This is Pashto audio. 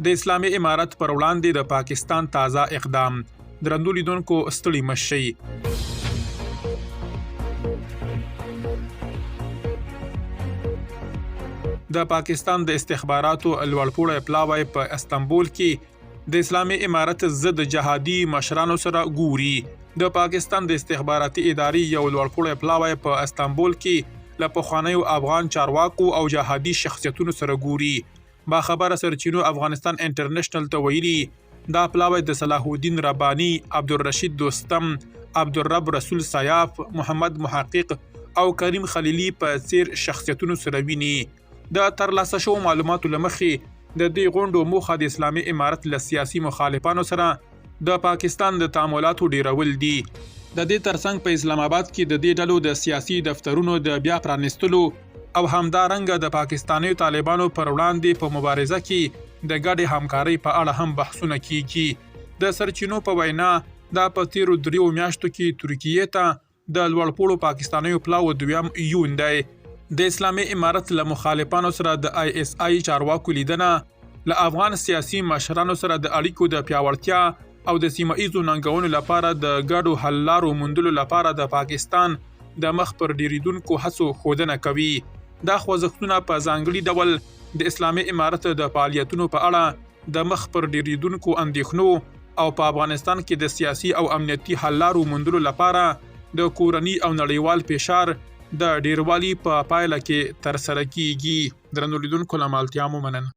د اسلامي امارت پر وړاندې د پاکستان تازه اقدام. درنو لیدونکو ستړي مه شئ. د پاکستان د استخباراتو لوړپوړی پلاوی په استنبول کې د اسلامي امارت ضد جهادي مشرانو سره ګوري. د پاکستان د استخباراتي ادارې یو لوړپوړی پلاوی په استنبول کې له پخوانیو افغان چارواکو او جهادي شخصیتونو سره ګوري. باخبره سرچینو افغانستان انټرنیشنل ته ویلي دا پلاوی د صلاح الدین رباني، عبدالرشید دوستم، عبدالرب رسول سیاف، محمد محقق او کریم خلیلي په څیر شخصیتونو سره ویني. د ترلاسه شوو معلوماتو له مخې د دې غونډو موخه د اسلامي امارت له سیاسي مخالفانو سره د پاکستان د تعاملاتو ډیرول دي. د دې ترڅنګ په اسلام آباد کې د دې ډلو د سیاسي دفترونو د بیا پرانستلو او همدارنګه د پاکستاني طالبانو پر وړاندې په مبارزه کې د ګډې همکارۍ په اړه هم بحثونه کیږي. د سرچینو په وینا دا په تیرو 3 میاشتو کې ترکیې ته د لوړپوړو پاکستانیو پلاو دویم یون دی. د اسلامي امارت له مخالفانو سره د ISI چارواکو لیدنه له افغان سیاسي مشرانو سره د اړیکو د پیاوړتیا او د سیمه ایزو ننګونو لپاره د ګډو حل لارو موندلو لپاره د پاکستان د مخ پر ډیریدونکو هڅو ښودنه کوي. دا خوځښتونه په ځانګړي ډول د اسلامي امارت د فعالیتونو په اړه د مخ پر ډیریدونکو اندېښنو او په افغانستان کې د سیاسي او امنیتي حل لارو موندلو لپاره د کورني او نړیوال فشار د ډیروالي په پایله کې ترسره کیږي. درنو لیدونکو له مالتیا مو مننه.